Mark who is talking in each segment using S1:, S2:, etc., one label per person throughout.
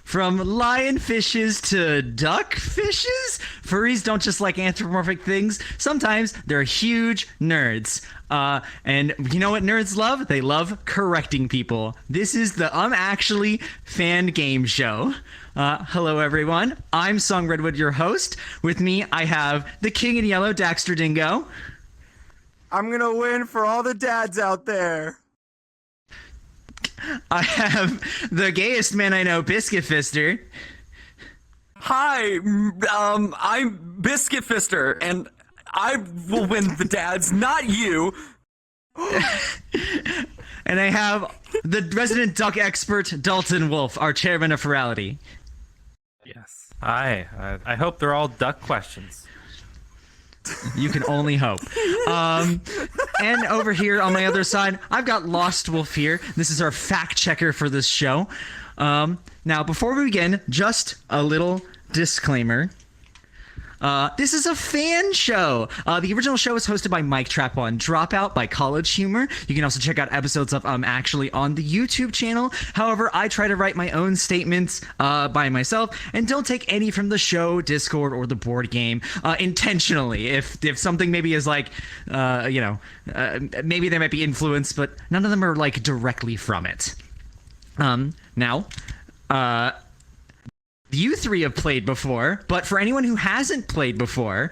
S1: From lionfishes to duckfishes, furries don't just like anthropomorphic things. Sometimes they're huge nerds. And you know what nerds love? They love correcting people. This is the Actually fan game show. Hello, everyone. I'm Song Redwood, your host. With me, I have the King in Yellow, Daxter Dingo.
S2: I'm gonna win for all the dads out there.
S1: I have the gayest man I know, Biscuit Fister.
S3: Hi, I'm Biscuit Fister, and I will win the dads, not you.
S1: And I have the resident duck expert, Dalton Wolf, our chairman of Furality.
S4: Yes. Hi. I hope they're all duck questions.
S1: You can only hope. And over here on my other side, I've got Lost Wolf here. This is our fact checker for this show. Now, before we begin, just a little disclaimer. This is a fan show. The original show is hosted by Mike Trapwell and Dropout by College Humor. You can also check out episodes of Actually on the YouTube channel. However, I try to write my own statements by myself and don't take any from the show, Discord, or the board game intentionally. If something maybe is like, maybe they might be influenced, but none of them are like directly from it. Now, you three have played before, but for anyone who hasn't played before,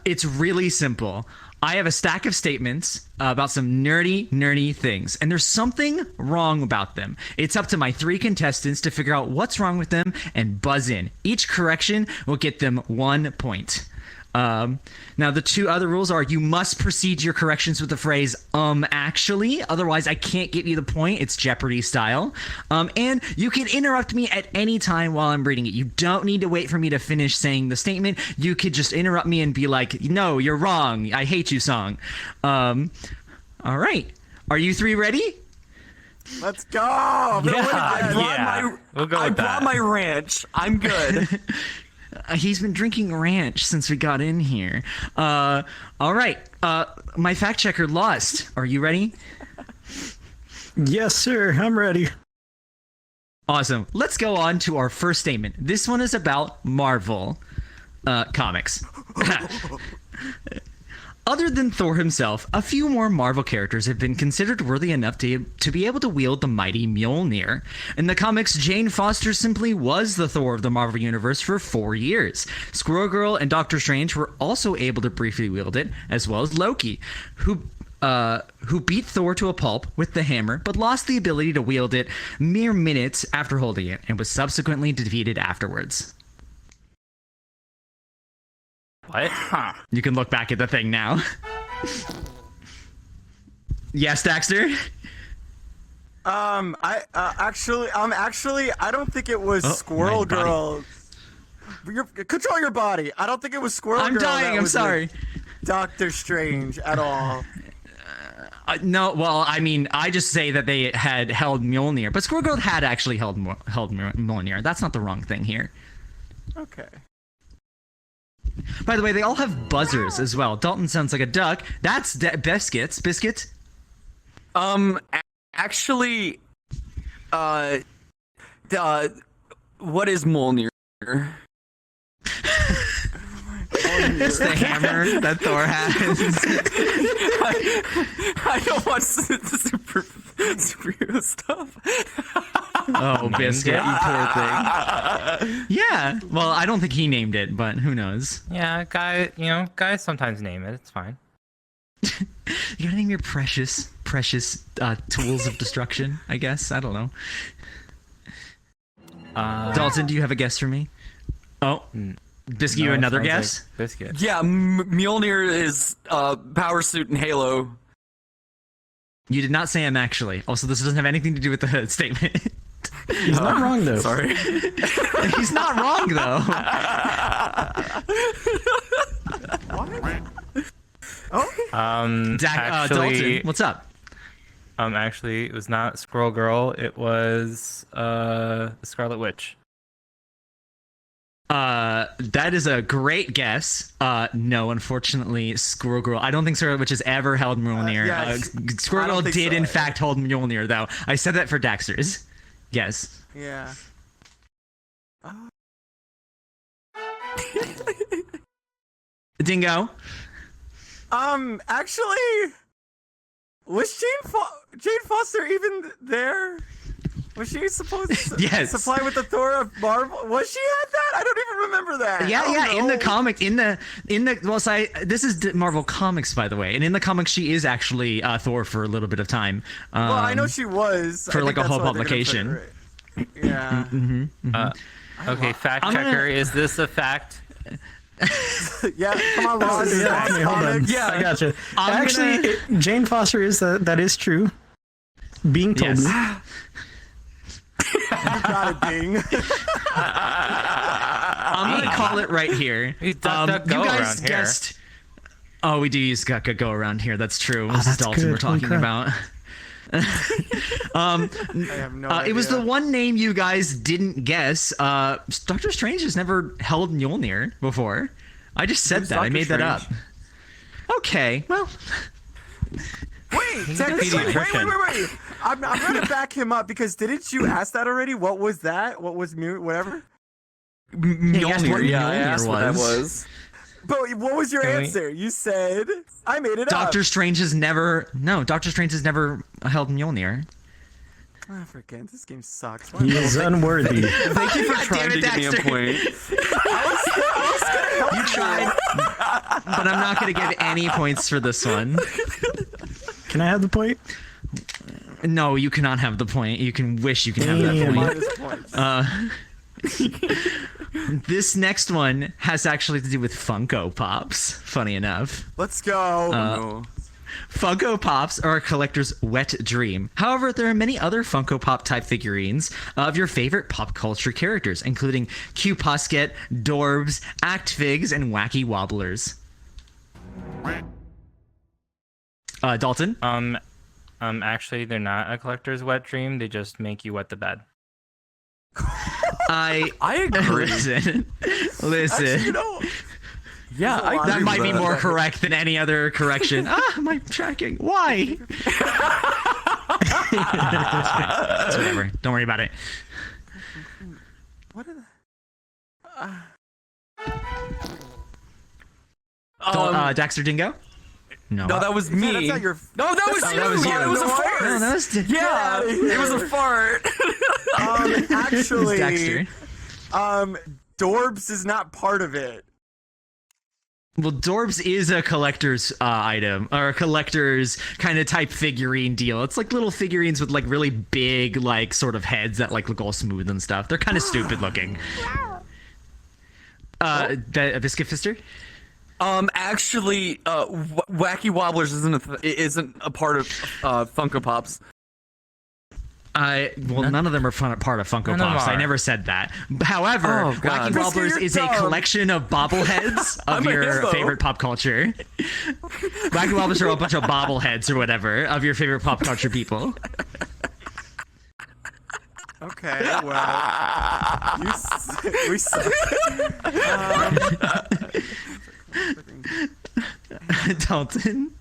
S1: it's really simple. I have a stack of statements about some nerdy things, and there's something wrong about them. It's up to my three contestants to figure out what's wrong with them and buzz in. Each correction will get them 1 point. Now, the two other rules are you must precede your corrections with the phrase, actually. Otherwise, I can't give you the point. It's Jeopardy style. And you can interrupt me at any time while I'm reading it. You don't need to wait for me to finish saying the statement. You could just interrupt me and be like, no, you're wrong. I hate you, Song. All right. Are you three ready?
S2: Let's go.
S3: We'll go. I brought my ranch. I'm good.
S1: He's been drinking ranch since we got in here. All right. My fact checker, Lost. Are you ready?
S5: Yes, sir. I'm ready.
S1: Awesome. Let's go on to our first statement. This one is about Marvel comics. Other than Thor himself, a few more Marvel characters have been considered worthy enough to be able to wield the mighty Mjolnir. In the comics, Jane Foster simply was the Thor of the Marvel Universe for 4 years. Squirrel Girl and Doctor Strange were also able to briefly wield it, as well as Loki, who beat Thor to a pulp with the hammer, but lost the ability to wield it mere minutes after holding it, and was subsequently defeated afterwards.
S4: What?
S1: You can look back at the thing now. Yes, Daxter?
S2: I don't think it was Squirrel Girl. Control your body. I don't think it was Squirrel Girl.
S1: I'm dying. I'm sorry.
S2: Doctor Strange at all.
S1: No, well, I mean, I just say that they had held Mjolnir, but Squirrel Girl had actually held Mjolnir. That's not the wrong thing here.
S2: Okay.
S1: By the way, they all have buzzers as well. Dalton sounds like a duck. That's Biscuits. Biscuits?
S3: Actually, what is Mjolnir?
S1: It's the hammer that Thor has.
S3: I don't watch superhero stuff.
S1: Oh, Biscuit, you poor thing. Yeah, well, I don't think he named it, but who knows?
S4: Yeah, guys sometimes name it. It's fine.
S1: You gotta name your precious tools of destruction, I guess. I don't know. Dalton, do you have a guess for me? Oh, Biscuit, you another guess?
S4: Like Biscuit.
S3: Yeah, Mjolnir is power suit in Halo.
S1: You did not say him, actually. Also, this doesn't have anything to do with the statement.
S5: He's not wrong, though.
S3: Sorry.
S1: He's not wrong, though. Dalton, what's up?
S4: Actually, it was not Squirrel Girl. It was the Scarlet Witch.
S1: That is a great guess. No, unfortunately, Squirrel Girl. I don't think Scarlet Witch has ever held Mjolnir. Squirrel Girl did, in fact, hold Mjolnir, though. I said that for Daxter's. Yes.
S2: Yeah.
S1: Dingo.
S2: Actually, was Jane Foster even there? Was she supposed to
S1: Yes.
S2: supply with the Thor of Marvel? Was she at that? I don't even remember that.
S1: Yeah. In the comic, this is Marvel Comics, by the way, and in the comics, she is actually Thor for a little bit of time.
S2: Well, I know she was.
S1: for
S2: I
S1: like
S2: think
S1: a whole
S2: that's why they're gonna
S1: publication.
S2: put it right. Yeah.
S4: Okay, fact
S1: I'm
S4: checker.
S1: gonna-
S4: Is this a fact?
S2: Yeah. Come on, Ross.
S5: Hold on.
S2: Yeah.
S5: I gotcha.
S1: I'm
S5: Actually, Jane Foster is that is true. Being told
S1: Yes.
S5: me.
S2: Got it, Ding.
S1: I'm gonna call it right here.
S4: We duck, duck, go
S1: you guys
S4: around here.
S1: guessed. Oh, we do use duck, duck, go around here. That's true. This is
S5: that's
S1: Dalton
S5: good.
S1: we're talking
S5: Holy
S1: about.
S2: I have no idea.
S1: It was the one name you guys didn't guess. Doctor Strange has never held Mjolnir before. I just said that. I
S2: Doctor
S1: made that up.
S2: Strange?
S1: Okay, well,
S2: Wait,
S4: a
S2: technically,
S4: pediatrician.
S2: wait. I'm gonna back him up because didn't you ask that already? What was that? What was whatever?
S1: you asked what
S3: Mjolnir, yeah, I
S1: Mjolnir
S3: asked what that
S1: was.
S3: was.
S2: But what was your
S4: Can we-
S2: answer? You said I made it up.
S1: Doctor Strange has never held Mjolnir.
S2: I forget. This game sucks.
S5: He is unworthy.
S3: Thank you for
S1: God
S3: trying
S1: damn
S3: to
S1: it,
S3: give me a
S1: Dexter.
S3: point.
S1: You tried, but I'm not going to give any points for this one.
S5: Can I have the point?
S1: No, you cannot have the point. You can wish you can have that
S5: Damn.
S1: point.
S2: Minus points.
S1: This next one has actually to do with Funko Pops. Funny enough.
S2: Let's go.
S3: No.
S1: Funko Pops are a collector's wet dream. However, there are many other Funko Pop type figurines of your favorite pop culture characters, including Q Pusket, Dorbs, Act Figs, and Wacky Wobblers. Dalton?
S4: Actually, they're not a collector's wet dream. They just make you wet the bed.
S1: I
S3: agree.
S1: listen.
S2: Actually, you know,
S3: Yeah, I agree
S1: That
S3: with
S1: might be
S3: that.
S1: more correct than any other correction. My tracking. Why? It's whatever. Don't worry about it.
S2: what?
S1: Dexter Dingo? No.
S3: No, that was me.
S2: That's not your.
S3: No, that was you.
S1: that was you.
S3: It was a
S2: No,
S3: fart.
S1: No, that was
S3: Yeah, it was a fart.
S2: Actually,
S1: Dexter.
S2: Dorbs is not part of it.
S1: Well, Dorbs is a collector's item, or a collector's kind of type figurine deal. It's like little figurines with like really big, like sort of heads that like look all smooth and stuff. They're kind of stupid looking. Biscuit Fister?
S3: Actually, Wacky Wobblers isn't a part of Funko Pops.
S1: None of them are part of Funko
S4: None of them
S1: Pops. I
S4: are.
S1: never said that. However,
S3: Oh, God.
S1: Wacky Wobblers
S2: Biscuit,
S1: is
S2: you're
S1: a
S2: dumb.
S1: collection of bobbleheads of
S3: I'm a
S1: your
S3: hippo.
S1: favorite pop culture. Wacky Wobblers are a bunch of bobbleheads or whatever of your favorite pop culture people.
S2: Okay, well, we suck.
S1: Dalton?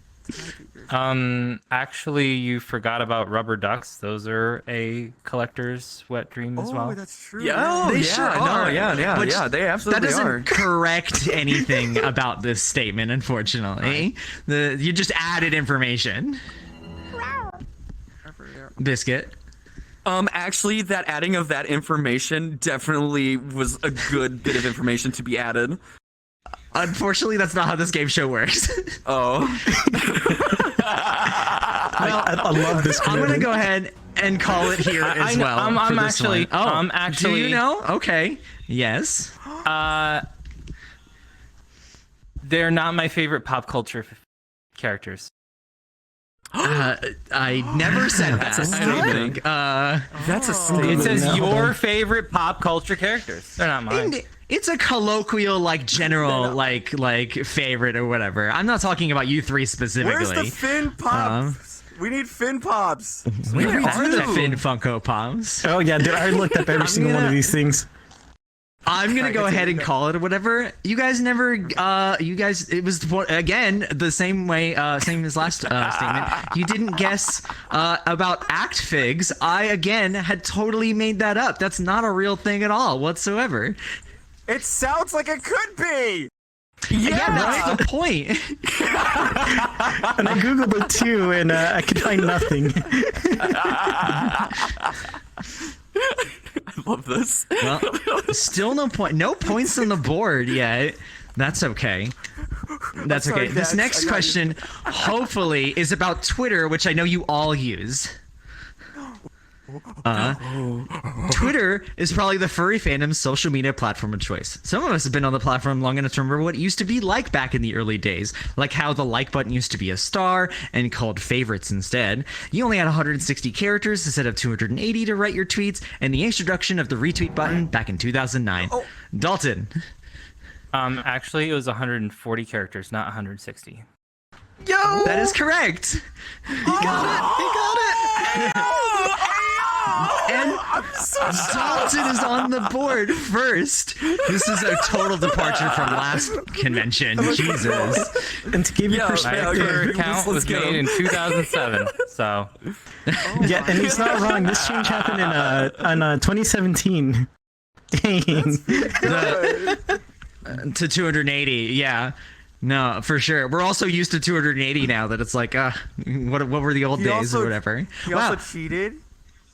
S4: Actually, you forgot about rubber ducks. Those are a collector's wet dream as well.
S2: Oh, that's true.
S3: Yeah,
S1: They
S3: yeah,
S1: sure
S3: no,
S1: are.
S3: yeah,
S1: But
S3: yeah. They
S1: That
S3: absolutely
S1: doesn't
S3: are.
S1: correct anything about this statement, unfortunately. You just added information. Biscuit.
S3: Actually, that adding of that information definitely was a good bit of information to be added.
S1: Unfortunately, that's not how this game show works.
S3: Oh.
S5: I love this.
S1: I'm gonna go ahead and call it here as well.
S4: I'm
S1: for this
S4: actually-
S1: one.
S4: I'm actually-
S1: Do you know? Okay. Yes.
S4: They're not my favorite pop culture characters.
S1: I never said that.
S3: That's a
S1: I don't
S3: statement.
S1: think.
S3: That's a
S4: It
S3: statement.
S4: says
S5: No.
S4: your favorite pop culture characters. They're not mine.
S1: It's a colloquial, like general, like favorite or whatever. I'm not talking about you three specifically.
S2: Where's the Fin Pops? We need Fin Pops.
S1: Where are the
S3: you?
S1: Fin Funko Pops?
S5: Oh yeah, dude, I looked up every single one of these things.
S1: I'm gonna go ahead and call it or whatever. You guys never, it was again the same way, same as last statement. You didn't guess about act figs. I again had totally made that up. That's not a real thing at all whatsoever.
S2: It sounds like it could be.
S1: Yeah, that's the point.
S5: And I googled it too, and I could find nothing.
S3: I love this.
S1: Well, still no point. No points on the board yet. That's okay. That's
S2: sorry,
S1: okay. This
S2: Dax,
S1: next
S2: I got
S1: question, hopefully, is about Twitter, which I know you all use. Twitter is probably the furry fandom's social media platform of choice. Some of us have been on the platform long enough to remember what it used to be like back in the early days, like how the like button used to be a star and called favorites instead. You only had 160 characters instead of 280 to write your tweets, and the introduction of the retweet button back in 2009. Dalton.
S4: Actually, it was 140 characters, not 160.
S2: Yo!
S1: That is correct. He got it. And Dalton is on the board first. This is a total departure from last convention. Jesus.
S5: And to give you
S3: Yeah,
S4: My
S5: perspective,
S4: Twitter account was
S3: get
S4: made
S3: him.
S4: in 2007, so
S5: yeah, and he's not wrong. This change happened in 2017. Dang.
S1: To 280, yeah. No, for sure. We're also used to 280 now that it's like, what were the old
S2: He
S1: days
S2: also-
S1: or whatever.
S2: He
S1: Wow.
S2: also cheated.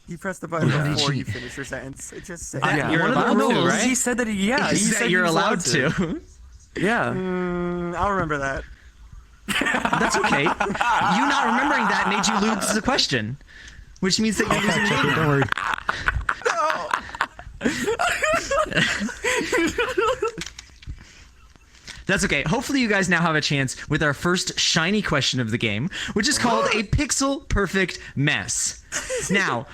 S2: He pressed the button
S1: did he
S2: before you
S1: cheat?
S2: finish your sentence. It just said.
S3: Yeah.
S1: One of the
S4: allowed to,
S1: rules
S4: right?
S3: He said that. He
S1: is
S3: said
S1: that you're
S3: he was
S1: allowed to.
S3: Yeah.
S2: I'll remember that.
S1: That's okay. You not remembering that made you lose the question, which means that you're losing the game.
S5: Don't worry.
S1: That's okay. Hopefully you guys now have a chance with our first shiny question of the game, which is called a pixel perfect mess. Now,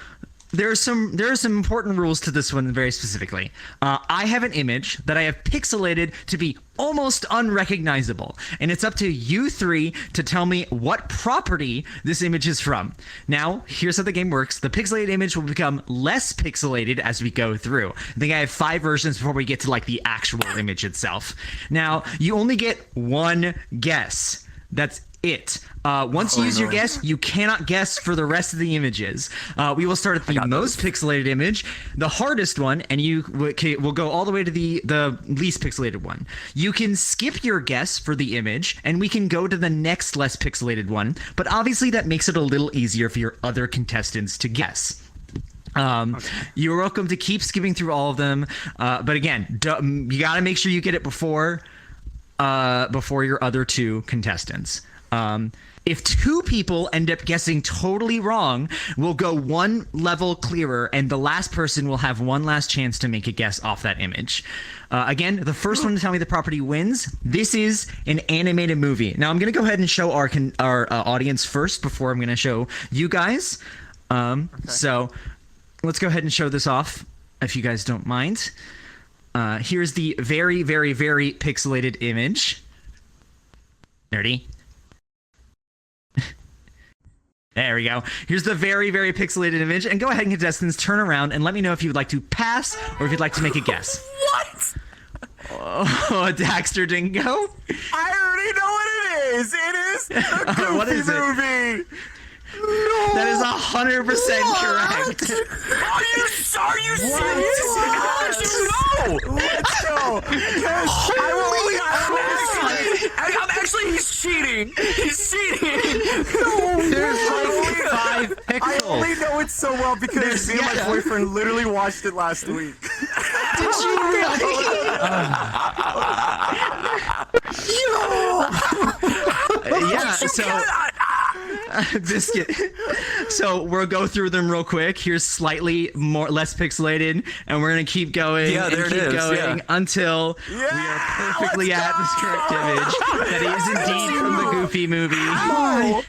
S1: there are some important rules to this one very specifically. I have an image that I have pixelated to be almost unrecognizable, and it's up to you three to tell me what property this image is from. Now, here's how the game works. The pixelated image will become less pixelated as we go through. I think I have 5 versions before we get to like the actual image itself. Now, you only get one guess. That's it. Once you use your guess, you cannot guess for the rest of the images. We will start at the most pixelated image, the hardest one, and you will go all the way to the least pixelated one. You can skip your guess for the image, and we can go to the next less pixelated one, but obviously that makes it a little easier for your other contestants to guess. You're welcome to keep skipping through all of them, but again, you got to make sure you get it before your other 2 contestants. If 2 people end up guessing totally wrong, we'll go 1 level clearer, and the last person will have 1 last chance to make a guess off that image. Again, the first one to tell me the property wins. This is an animated movie. Now, I'm going to go ahead and show our audience first before I'm going to show you guys. So let's go ahead and show this off, if you guys don't mind. Here's the very, very, very pixelated image. Nerdy. There we go. Here's the very, very pixelated image. And go ahead, contestants, turn around and let me know if you would like to pass or if you'd like to make a guess.
S3: What?
S1: Oh, Daxter didn't go.
S2: I already know what it is. It is the Goofy
S1: What is it?
S2: movie. No.
S1: That is 100% correct.
S3: Are you serious? How did you know?
S2: Let's go.
S3: He's cheating. He's cheating.
S4: there's like 5
S2: I
S4: pixels.
S2: only know it so well because me and my boyfriend literally watched it last week.
S1: Did you really? Yeah, so Biscuit. So we'll go through them real quick. Here's slightly less pixelated, and we're gonna keep going
S3: Yeah, there
S1: and
S3: it
S1: keep
S3: is,
S1: going
S3: yeah.
S1: until we are perfectly at this correct image. That is indeed from the Goofy movie.
S5: Oh,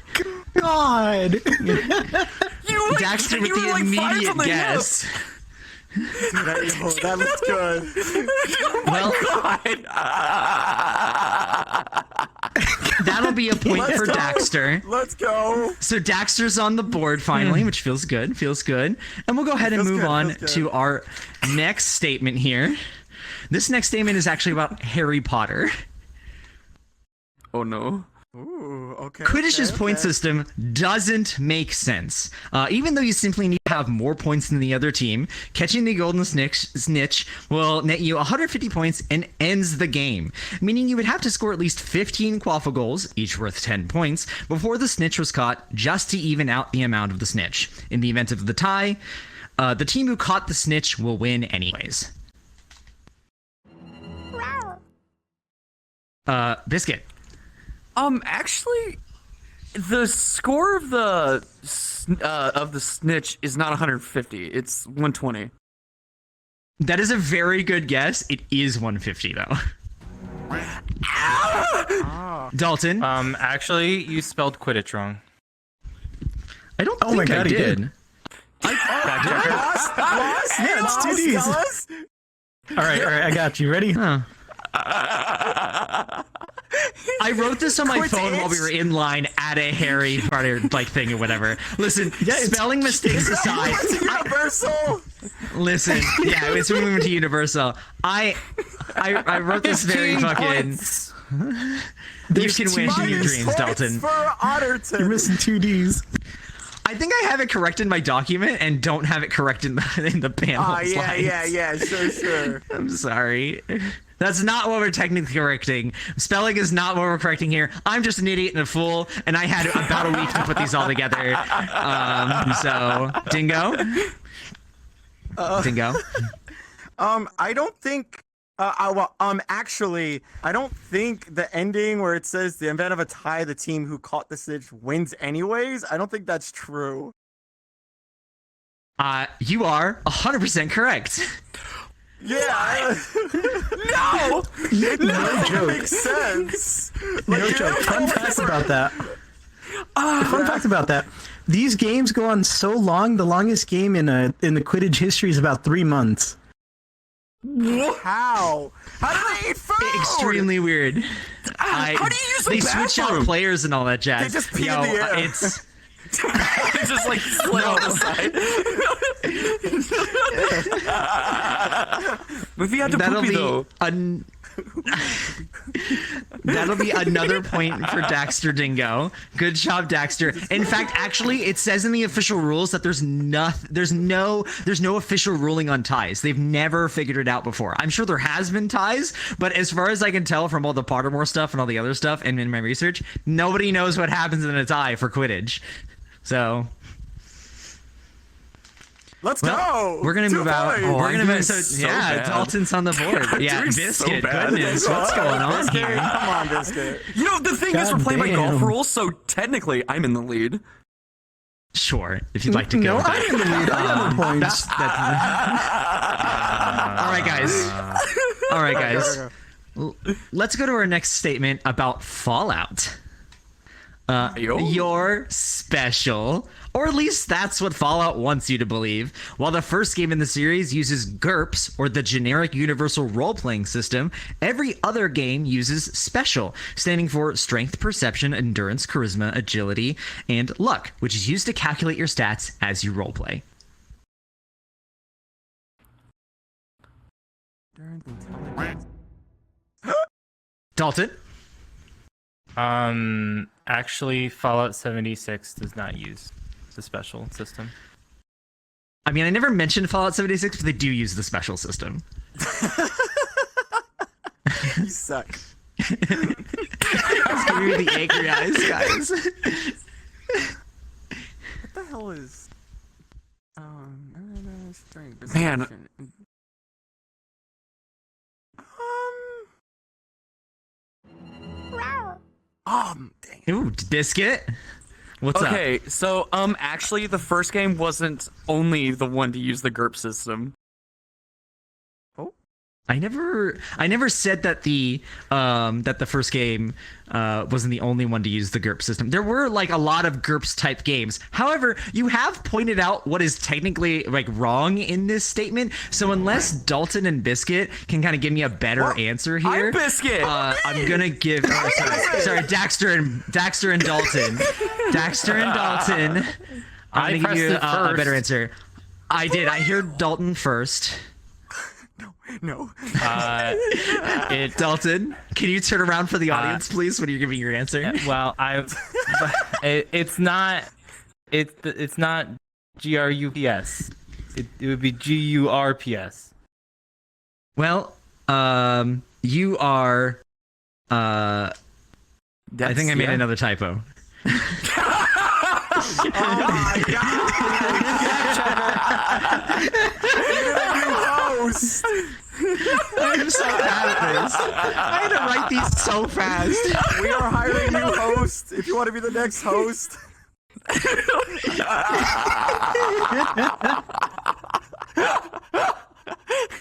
S5: God.
S1: Daxter with
S3: you were
S1: the
S3: like 5
S1: immediate
S3: from the
S1: guess.
S2: That looks good.
S1: Well, that'll be a point for Daxter.
S2: Let's go.
S1: So Daxter's on the board finally, which feels good. And we'll go ahead and
S2: Feels
S1: move
S2: good,
S1: on
S2: feels good.
S1: to our next statement here. This next statement is actually about Harry Potter.
S3: Oh no.
S2: Ooh, okay.
S1: Quidditch's
S2: okay,
S1: point
S2: okay.
S1: system doesn't make sense. Even though you simply need to have more points than the other team, catching the golden snitch will net you 150 points and ends the game, meaning you would have to score at least 15 quaffle goals, each worth 10 points, before the snitch was caught, just to even out the amount of the snitch. In the event of the tie, the team who caught the snitch will win anyways. Biscuit.
S3: Actually, the score of the snitch is not 150. It's 120.
S1: That is a very good guess. It is 150 though. Dalton.
S4: Actually, you spelled Quidditch wrong.
S1: I don't
S5: Oh my
S1: think
S5: God,
S1: I
S5: he
S1: did.
S5: did.
S2: Lost?
S5: Yeah, it's two Ds.
S2: Lost?
S5: All right, I got you. Ready?
S1: Huh. I wrote this on my phone while we were in line at a Harry Potter like thing or whatever. Listen, spelling mistakes aside.
S2: Universal.
S1: Listen, yeah, it's when we went to Universal. I wrote this very fucking. You can win in your dreams, Dalton.
S2: For Otterton.
S5: You're missing two Ds.
S1: I think I have it correct in my document and don't have it correct in the panel slides.
S2: Yeah, sure.
S1: I'm sorry. That's not what we're technically correcting. Spelling is not what we're correcting here. I'm just an idiot and a fool, and I had about a week to put these all together. So, Dingo? Dingo?
S2: I don't think. Actually, I don't think the ending where it says the event of a tie, the team who caught the snitch wins anyways. I don't think that's true.
S1: You are 100% correct.
S2: Yeah.
S3: No!
S5: No joke.
S2: Makes sense.
S5: No joke. Fun fact about that. Fun fact about that. These games go on so long. The longest game in the Quidditch history is about 3 months.
S2: How? How do they eat food?
S1: Extremely weird.
S3: How do you use a
S1: They switch out
S3: bathroom?
S1: players and all that jazz.
S2: They just pee in the air.
S1: It's
S3: It's just like slid on the side. But if you had to
S1: that'll
S3: poopy
S1: be
S3: though.
S1: That'll be another point for Daxter Dingo. Good job, Daxter. In fact, actually, it says in the official rules that there's no official ruling on ties. They've never figured it out before. I'm sure there has been ties, but as far as I can tell from all the Pottermore stuff and all the other stuff and in my research, nobody knows what happens in a tie for Quidditch. So
S2: Let's go.
S1: we're gonna
S2: 2
S1: move out.
S2: points.
S1: We're gonna
S3: doing
S1: move. So
S3: so
S1: yeah,
S3: bad.
S1: Dalton's on the board. Yeah,
S3: doing so
S1: Biscuit.
S3: bad.
S1: Goodness, what's going on
S2: Biscuit,
S1: here?
S2: Come on, Biscuit.
S3: You know, the thing is,
S5: God
S3: we're playing by golf
S5: damn.
S3: rules, so technically, I'm in the lead.
S1: Sure, if you'd like to go.
S5: No,
S1: with
S5: I'm
S1: that.
S5: in the lead. I got the points.
S1: All right, guys. Let's go to our next statement about Fallout.
S3: Yo.
S1: You're special, or at least that's what Fallout wants you to believe. While the first game in the series uses GURPS, or the generic universal role-playing system, every other game uses special, standing for strength, perception, endurance, charisma, agility, and luck, which is used to calculate your stats as you roleplay. Dalton?
S4: Actually, Fallout 76 does not use the special system.
S1: I mean, I never mentioned Fallout 76, but they do use the special system.
S2: You suck.
S1: I was giving you the angry eyes, guys.
S2: What the hell is? Strength,
S3: Man.
S2: perception. Dang it.
S1: Ooh, Biscuit. What's up?
S3: Okay, so actually, the first game wasn't only the one to use the GURP system.
S1: I never said that the first game wasn't the only one to use the GURP system. There were like a lot of GURPS type games. However, you have pointed out what is technically like wrong in this statement. So unless Dalton and Biscuit can kind of give me a better answer here,
S3: I'm Biscuit.
S1: I'm gonna give. Oh, sorry, Daxter and Dalton. Daxter and Dalton. I'm gonna give you
S4: pressed it
S1: a better
S4: first.
S1: answer. I did. I heard Dalton first.
S2: No.
S1: Dalton, can you turn around for the audience, please, when you're giving your answer?
S4: Well, it's not GRUPS. It would be GURPS.
S1: Well, you are. I think I made another typo.
S2: Oh my god! New host.
S1: I'm so bad at this. I had to write these so fast.
S2: We are hiring new hosts. If you want to be the next host.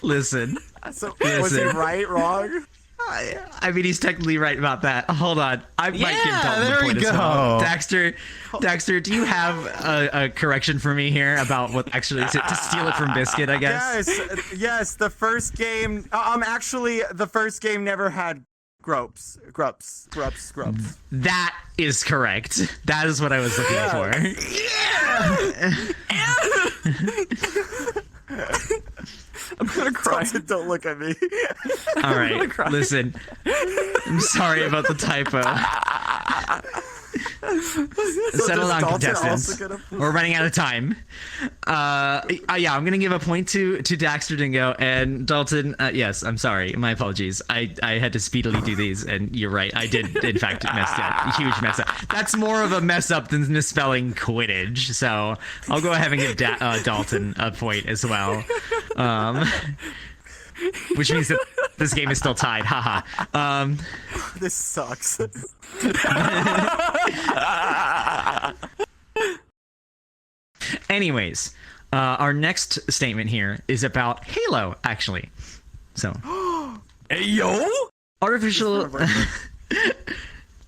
S1: Listen.
S2: So, was it right, wrong?
S1: I mean, he's technically right about that. Hold on. I might give Dalton
S5: there
S1: the
S5: we
S1: point as
S5: go.
S1: well. Daxter, do you have a correction for me here about what actually to steal it from Biscuit, I guess?
S2: Yes. The first game. Actually, the first game never had grubs.
S1: That is correct. That is what I was looking for.
S3: I'm gonna cry.
S2: Don't look at me.
S1: All right, listen. I'm sorry about the typo. Settle down, contestants. We're running out of time. Yeah, I'm gonna give a point to Daxter Dingo and Dalton. Yes, I'm sorry. My apologies. I had to speedily do these, and you're right. I did, in fact, mess up. Huge mess up. That's more of a mess up than misspelling Quidditch. So I'll go ahead and give Dalton a point as well. Which means that this game is still tied. Haha.
S2: This sucks.
S1: Anyways, our next statement here is about Halo, actually. So,
S3: Hey, yo!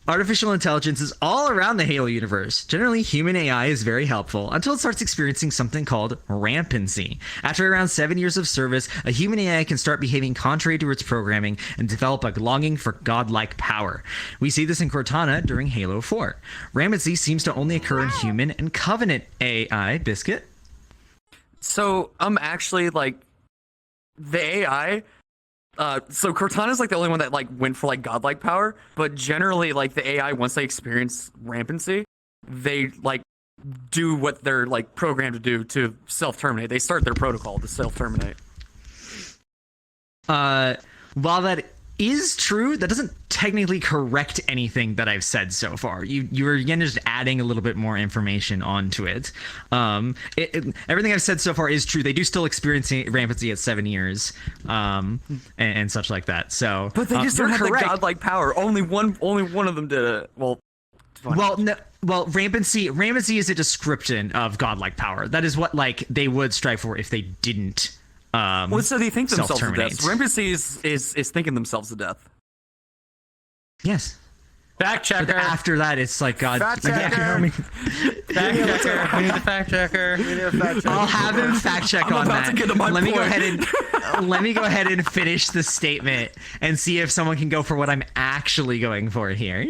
S1: Artificial intelligence is all around the Halo universe. Generally, human AI is very helpful until it starts experiencing something called rampancy. After around 7 years of service, a human AI can start behaving contrary to its programming and develop a longing for godlike power. We see this in Cortana during Halo 4. Rampancy seems to only occur in human and Covenant AI. Biscuit?
S3: So, actually, like, the AI... so Cortana's like the only one that like went for like godlike power, but generally like the AI, once they experience rampancy, they like do what they're like programmed to do to self-terminate. They start their protocol to self-terminate.
S1: While that is true, that doesn't technically correct anything that I've said so far. You're again just adding a little bit more information onto it. Everything I've said so far is true. They do still experience rampancy at 7 years, and such like that. So,
S3: But they just don't have
S1: correct.
S3: the godlike power. Only one of them did it. Well,
S1: rampancy is a description of godlike power. That is what like they would strive for if they didn't.
S3: Well, so they think themselves to
S1: self-terminate.
S3: death. Rampancy is thinking themselves to death.
S1: Yes.
S4: Fact checker.
S1: But after that, it's like God.
S2: Fact
S1: like,
S2: checker.
S4: Fact checker. We need the fact checker.
S1: I'll have him fact check on
S3: about
S1: that.
S3: to get to my
S1: let me go
S3: point.
S1: ahead and finish the statement and see if someone can go for what I'm actually going for here.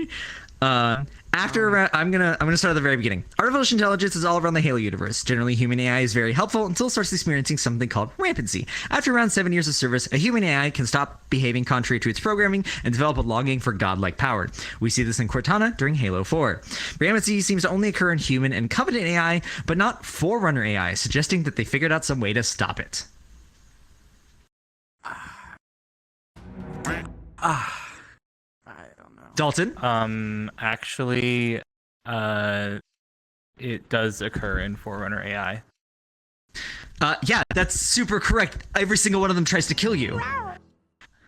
S1: I'm gonna start at the very beginning. Artificial intelligence is all around the Halo universe. Generally, human AI is very helpful until it starts experiencing something called rampancy. After around 7 years of service, a human AI can stop behaving contrary to its programming and develop a longing for godlike power. We see this in Cortana during Halo 4. Rampancy seems to only occur in human and Covenant AI, but not Forerunner AI, suggesting that they figured out some way to stop it.
S2: I don't know.
S1: Dalton?
S4: Actually, it does occur in Forerunner AI.
S1: Yeah, that's super correct. Every single one of them tries to kill you.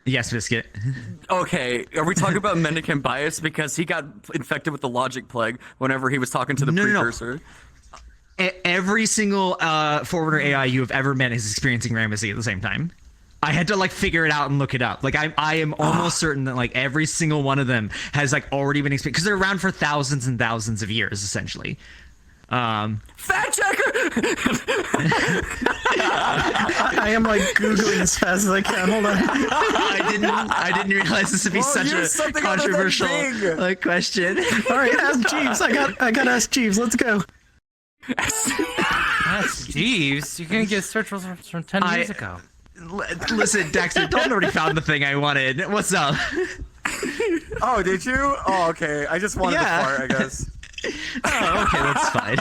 S1: Yes, Biscuit.
S3: Okay, are we talking about mendicant bias because he got infected with the logic plague whenever he was talking to the
S1: No.
S3: precursor?
S1: Every single Forerunner AI you have ever met is experiencing rampancy at the same time. I had to like figure it out and look it up. Like I am almost certain that like every single one of them has like already been experienced because they're around for thousands and thousands of years essentially.
S3: Fact checker.
S5: I am like Googling as fast as I can. Hold on.
S1: I didn't realize this would be such
S2: here's
S1: a
S2: something other than
S1: controversial
S2: Bing.
S1: question.
S5: All right, ask Jeeves. I got ask Jeeves. Let's go.
S4: That's Jeeves. You're gonna get search results from 10 years ago.
S1: Listen, Dexter, Dalton already found the thing I wanted. What's up?
S2: Oh, did you? Oh, okay. I just wanted
S1: Yeah.
S2: to fart, I guess.
S1: Oh, okay, that's fine.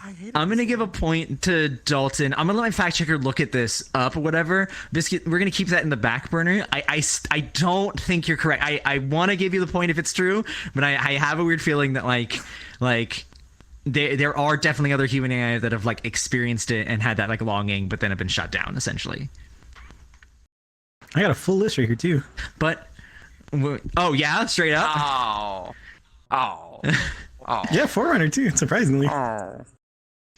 S2: I hate
S1: I'm gonna give a point to Dalton. I'm gonna let my fact checker look at this up or whatever. Biscuit, we're gonna keep that in the back burner. I don't think you're correct. I want to give you the point if it's true, but I have a weird feeling that like there are definitely other human AI that have like experienced it and had that like longing, but then have been shut down essentially.
S5: I got a full list right here too.
S1: But oh yeah, straight up.
S3: Oh. Oh. Oh.
S5: Yeah, Forerunner too. Surprisingly.
S3: Oh.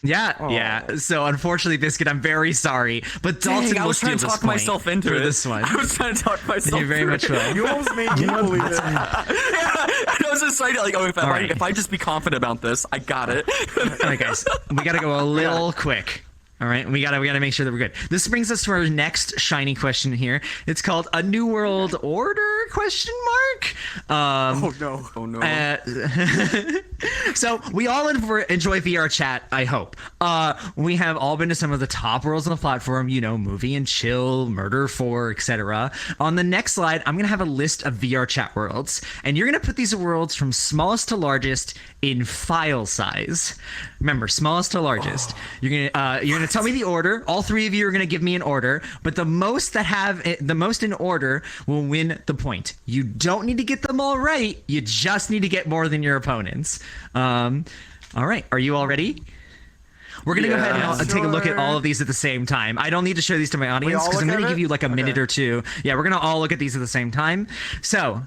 S1: Yeah. So unfortunately, Biscuit, I'm very sorry, but Dalton
S3: Dang, I
S1: will
S3: was trying
S1: steal
S3: to
S1: this
S3: talk myself
S1: point
S3: into
S1: for
S3: it.
S1: this one.
S3: I was trying to talk myself.
S1: You very much will.
S2: You almost made me believe it.
S3: I was just trying to like, oh,
S1: right.
S3: if I just be confident about this, I got it.
S1: All right, guys, we gotta go a little quick. All right, we gotta make sure that we're good. This brings us to our next shiny question here. It's called a New World Order ?
S2: Oh no.
S3: Oh no.
S1: So we all enjoy VR chat, I hope. We have all been to some of the top worlds on the platform, you know, Movie and Chill, Murder 4, etc. On the next slide, I'm gonna have a list of VR chat worlds, and you're gonna put these worlds from smallest to largest in file size. Remember, smallest to largest. You're gonna tell me the order. All three of you are gonna give me an order, but the most that have it, the most in order will win the point. You don't need to get them all right. You just need to get more than your opponents. All right, are you all ready? We're gonna go ahead and take a look at all of these at the same time. I don't need to show these to my audience
S2: all
S1: because I'm
S2: look
S1: gonna
S2: at
S1: give
S2: it?
S1: you like a minute or two. Yeah, we're gonna all look at these at the same time. So.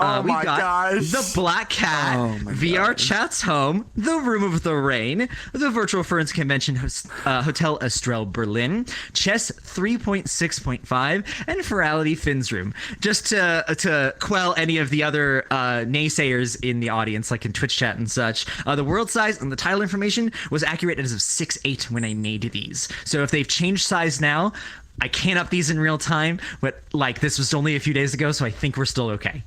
S2: Oh
S1: We've
S2: my
S1: got
S2: gosh.
S1: the Black Cat, VR Chat's Home, the Room of the Rain, the Virtual Ferns Convention Hotel Estrelle Berlin, Chess 3.6.5, and Furality Finn's Room. Just to quell any of the other naysayers in the audience, like in Twitch chat and such, the world size and the tile information was accurate as of 6.8 when I made these. So if they've changed size now, I can't up these in real time, but like this was only a few days ago, so I think we're still okay.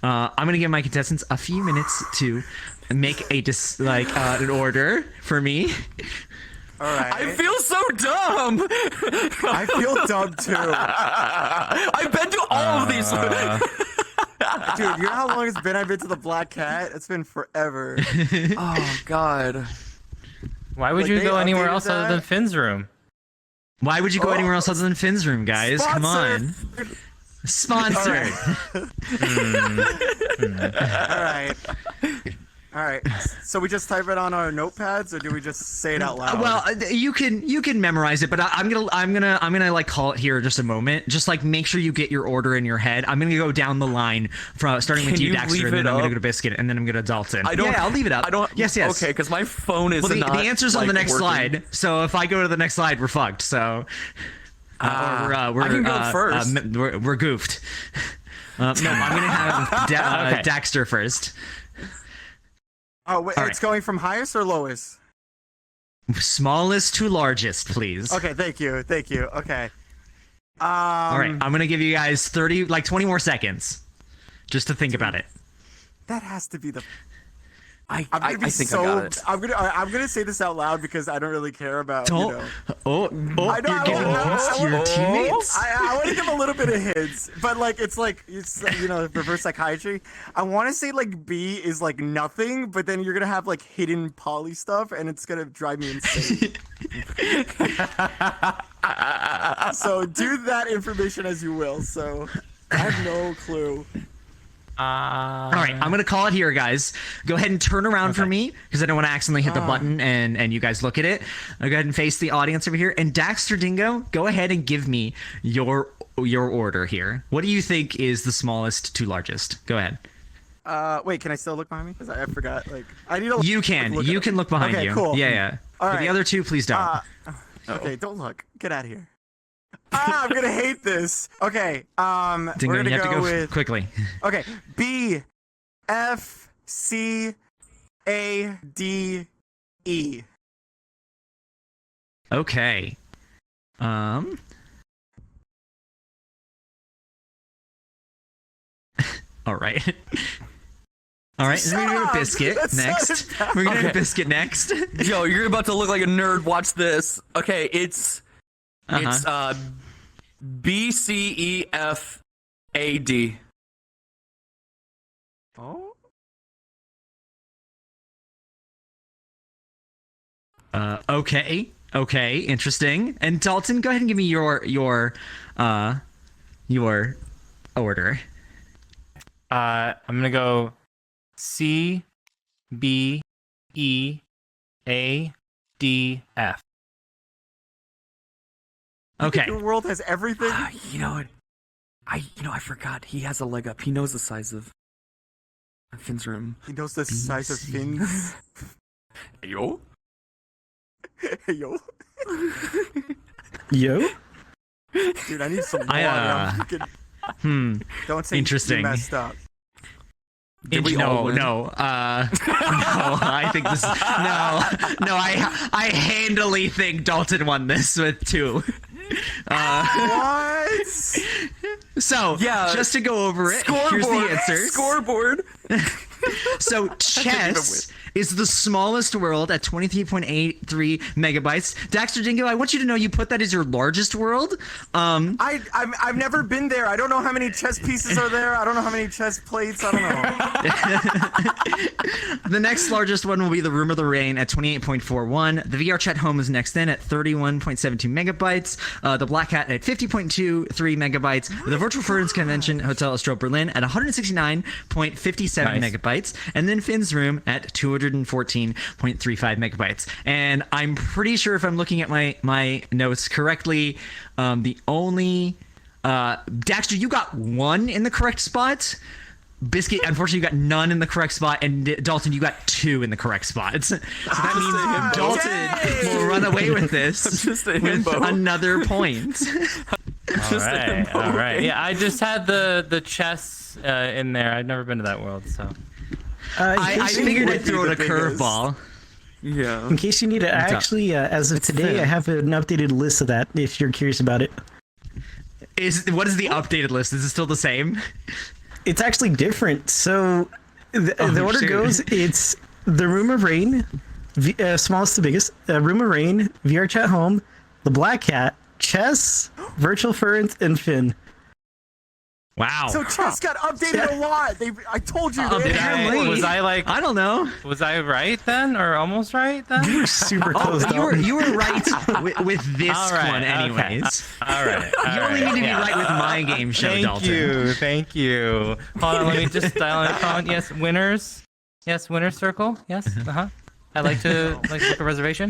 S1: I'm gonna give my contestants a few minutes to make an order for me.
S2: All right.
S3: I feel so dumb.
S2: I feel dumb too.
S3: I've been to all of these.
S2: Dude, you know how long it's been I've been to the Black Cat? It's been forever.
S3: Oh God.
S4: Why would
S2: Like,
S4: you
S2: they
S4: go anywhere
S2: updated
S4: else other
S2: that?
S4: than Finn's room?
S1: Why would you go anywhere else other than Finn's Room, guys? Come on. Sponsored.
S2: All right. All right. So we just type it on our notepads, or do we just say it out loud?
S1: Well, you can memorize it, but I'm gonna like call it here in just a moment. Just like make sure you get your order in your head. I'm gonna go down the line from starting with
S3: Can
S1: you,
S3: you
S1: Daxter,
S3: leave
S1: and then
S3: it
S1: I'm gonna
S3: up?
S1: go to Biscuit, and then I'm gonna Dalton.
S3: I don't.
S1: Yeah, I'll leave it up.
S3: I don't.
S1: Yes.
S3: Okay, because my phone is
S1: Well, the
S3: not.
S1: answer's on the
S3: like,
S1: next
S3: working.
S1: slide. So if I go to the next slide, we're fucked. So we're
S3: I can go first.
S1: We're goofed. No, I'm gonna have Daxter first.
S2: Oh, wait,
S1: all
S2: it's going from highest or lowest?
S1: Smallest to largest, please.
S2: Okay, thank you. Okay.
S1: All right, I'm gonna give you guys 20 more seconds, just to think about it.
S2: That has to be the.
S3: I
S2: I'm gonna
S3: think I got it.
S2: I'm gonna say this out loud because I don't really care about.
S1: Don't.
S2: You know.
S1: Oh,
S2: I know,
S1: you're giving
S2: I
S1: hints to
S2: know.
S1: your teammates.
S2: I want to give a little bit of hints, but it's you know, reverse psychiatry. I want to say like B is like nothing, but then you're gonna have like hidden poly stuff, and it's gonna drive me insane. So do that information as you will. So I have no clue.
S1: All right, I'm gonna call it here, guys. Go ahead and turn around for me because I don't want to accidentally hit the button and you guys look at it. I'll go ahead and face the audience over here. And Daxter Dingo, go ahead and give me your order here. What do you think is the smallest to largest? Go ahead.
S2: Wait, can I still look behind me? 'Cause I forgot. Like I need to.
S1: You can.
S2: Look
S1: You
S2: at-
S1: can look behind
S2: okay,
S1: you.
S2: Cool.
S1: Yeah.
S2: All
S1: But the
S2: right.
S1: other two, please don't.
S2: Okay, don't look. Get out of here. I'm gonna hate this. Okay.
S1: Dingo,
S2: we're gonna
S1: you have to go
S2: with.
S1: quickly.
S2: Okay. B, F, C, A, D, E.
S1: Okay. All right. All right, we're gonna go
S2: Stop!
S1: to Biscuit
S2: That's
S1: next.
S2: not
S1: We're gonna go
S3: Okay.
S1: to Biscuit next.
S3: Yo, you're about to look like a nerd. Watch this. Okay, it's BCEFAD.
S2: Oh.
S1: Okay, interesting. And Dalton, go ahead and give me your order.
S4: I'm gonna go C B E A D F.
S1: Okay.
S2: Your world has everything.
S3: You know what? I forgot. He has a leg up. He knows the size of Finn's room.
S2: He knows the size of fins.
S3: Yo.
S2: Hey, yo.
S5: Yo?
S2: Dude, I need some more.
S1: I,
S2: I'm freaking... Don't say
S1: Interesting.
S2: you messed up.
S3: Did we all win?
S1: No, I think this. No, I handily think Dalton won this with 2.
S2: What?
S1: So
S3: Yeah.
S1: just to go over it,
S3: Scoreboard.
S1: here's the answers.
S3: Scoreboard.
S1: So chess is the smallest world at 23.83 megabytes. Daxter Dingo, I want you to know you put that as your largest world.
S2: I've never been there. I don't know how many chess pieces are there. I don't know how many chess plates. I don't know.
S1: The next largest one will be the Room of the Rain at 28.41. The VR Chat Home is next in at 31.72 megabytes. The Black Hat at 50.23 megabytes. The Virtual Ferns Convention Hotel Astro Berlin at 169.57 megabytes. And then Finn's Room at 214.35 megabytes. And I'm pretty sure if I'm looking at my notes correctly, the only Daxter, you got 1 in the correct spot. Biscuit, unfortunately, you got none in the correct spot, and Dalton, you got 2 in the correct spot. So that means Dalton will run away with this
S3: Just a
S1: with
S3: himbo.
S1: another point.
S4: All right. Yeah, I just had the chess in there. I'd never been to that world, so.
S1: I figured
S2: would
S1: I'd
S2: be
S1: throw
S2: the
S1: it a curveball.
S3: Yeah.
S5: In case you need it, actually, as of today, I have an updated list of that if you're curious about it.
S1: What is the updated list? Is it still the same?
S5: It's actually different. So the order
S1: shoot.
S5: goes, it's the Room of Rain, smallest to biggest, Room of Rain, VR Chat Home, the Black Hat, Chess, Virtual Ferns, and Finn.
S1: Wow.
S2: So chess got updated a lot. I told you.
S1: Updated.
S2: man.
S4: Was I like?
S1: I don't know.
S4: Was I right then, or almost right then?
S5: You're super close.
S1: You were right with this
S4: All right,
S1: one,
S4: okay.
S1: anyways.
S4: All right.
S1: You only need to be right with my game show,
S4: Thank
S1: Dalton.
S4: you. Thank you. Hold on, let me just dial in a phone. Yes, winners. Yes, winner's circle. Yes. I like to book a reservation.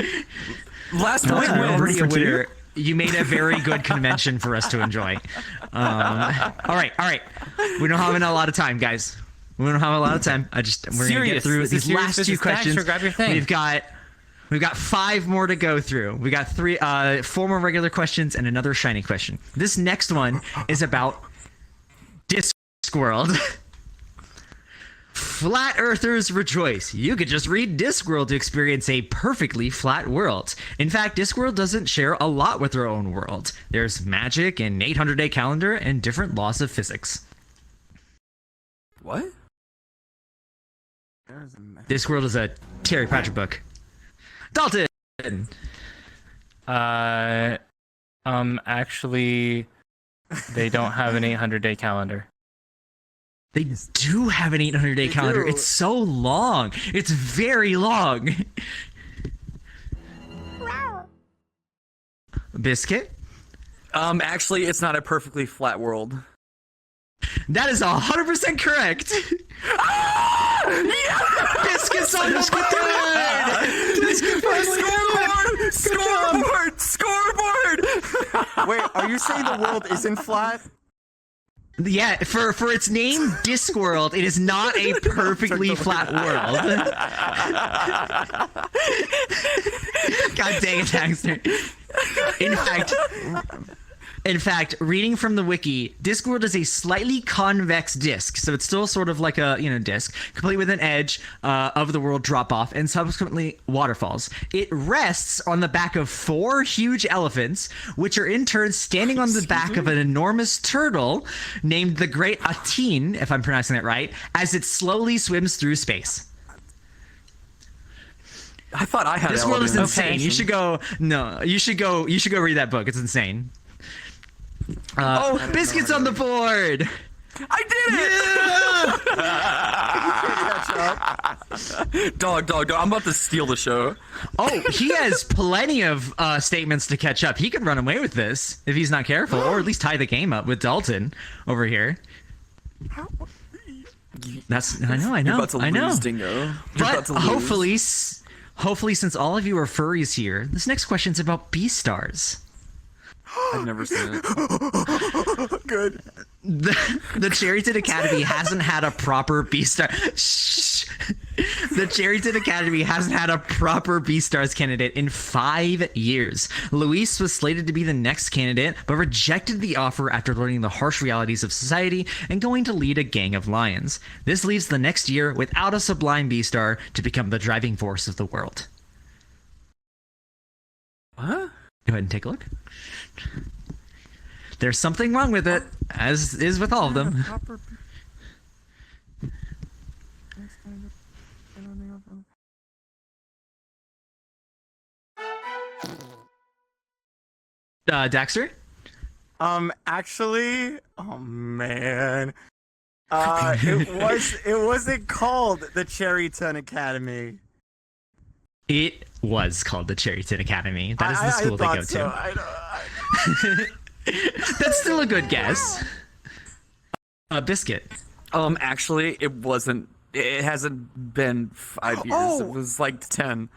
S3: Last
S5: Uh,
S3: week,
S5: Will.
S1: Already
S5: For two?
S1: aware. You made a very good convention for us to enjoy. All right. We don't have a lot of time, guys. We don't have a lot of time. We're gonna get
S4: Serious.
S1: through
S4: This is
S1: these
S4: serious
S1: last 2
S4: business.
S1: questions.
S4: Daxter, grab your thing.
S1: We've got 5 more to go through. We got 4 more regular questions and another shiny question. This next one is about Discworld. Flat Earthers rejoice. You could just read Discworld to experience a perfectly flat world. In fact, Discworld doesn't share a lot with our own world. There's magic, an 800-day calendar, and different laws of physics.
S3: what?
S1: Discworld is a Terry Pratchett book. Dalton!
S4: Actually, they don't have an 800-day calendar.
S1: They do have an 800-day calendar.
S2: do.
S1: It's so long. It's very long. Biscuit?
S3: Actually, it's not a perfectly flat world.
S1: That is 100% correct. Biscuit's on the board.
S3: Scoreboard!
S2: Wait, are you saying the world isn't flat?
S1: Yeah, for its name, Discworld, it is not a perfectly flat world. God dang it, Daxter. In fact, reading from the wiki, Discworld is a slightly convex disc, so it's still sort of like a disc, complete with an edge of the world drop off and subsequently waterfalls. It rests on the back of 4 huge elephants, which are in turn standing on the back of an enormous turtle named the Great Atin, if I'm pronouncing that right, as it slowly swims through space.
S3: I thought I had
S1: This world is
S3: elephants.
S1: insane. You should go. No, you should go. You should go read that book. It's insane. Biscuits on the board.
S3: I did it! Dog. I'm about to steal the show.
S1: Oh, he has plenty of statements to catch up. He could run away with this if he's not careful, or at least tie the game up with Dalton over here. I know.
S3: You're about to lose, Dingo. You're
S1: But
S3: about to lose.
S1: hopefully, since all of you are furries here, this next question's about Beastars.
S3: I've never seen it.
S2: Good.
S1: The Cherryton Academy hasn't had a proper Beastar. Shh. The Cherryton Academy hasn't had a proper Beastars candidate in 5 years. Luis was slated to be the next candidate, but rejected the offer after learning the harsh realities of society and going to lead a gang of lions. This leaves the next year without a sublime Beastar to become the driving force of the world.
S3: What?
S1: Go ahead and take a look. There's something wrong with it, as is with all of them. Daxter?
S2: Actually, oh man. It wasn't called the Cherryton Academy.
S1: It was called the Cherryton Academy. That is the school they go to. That's still a good guess. Biscuit.
S3: Actually, it wasn't. It hasn't been 5 years.
S2: Oh.
S3: It was like 10.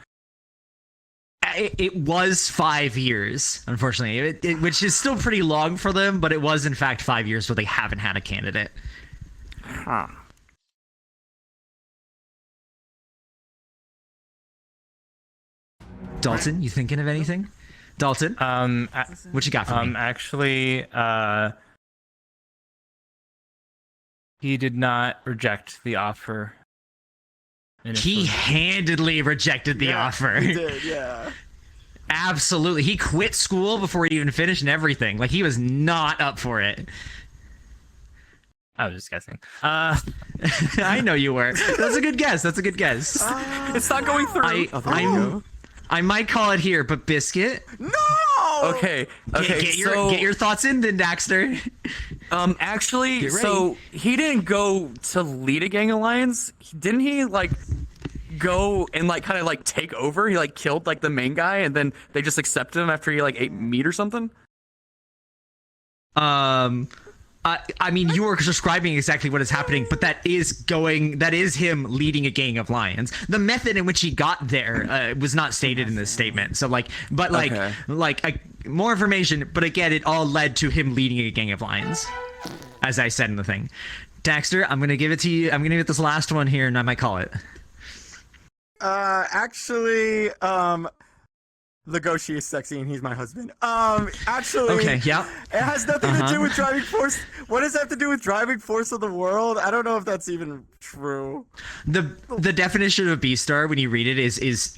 S1: It was 5 years, unfortunately, which is still pretty long for them, but it was in fact 5 years where they haven't had a candidate.
S3: Huh.
S1: Dalton, you thinking of anything? Dalton, what you got for me?
S4: Actually, he did not reject the offer.
S1: He handedly rejected the offer.
S2: He did, yeah.
S1: Absolutely. He quit school before he even finished and everything. Like, he was not up for it.
S4: I was just guessing.
S1: I know you were. That's a good guess. That's a good guess.
S3: It's not going through.
S1: I might call it here, but Biscuit.
S2: No.
S3: Okay.
S1: Get your thoughts in, then, Daxter.
S3: Actually,
S1: Get ready.
S3: so he didn't go to lead a gang of lions. Didn't he go and kind of take over? He killed the main guy, and then they just accepted him after he ate meat or something.
S1: I mean, you were describing exactly what is happening, but that is him leading a gang of lions. The method in which he got there was not stated in this statement. So more information, but again, it all led to him leading a gang of lions, as I said in the thing. Daxter, I'm gonna give it to you. I'm gonna get this last one here, and I might call it.
S2: Actually, Legoshi is sexy and he's my husband. Actually,
S1: Okay, yeah.
S2: It has nothing to do with driving force. What does that have to do with driving force of the world? I don't know if that's even true.
S1: The definition of Beastar, when you read it, is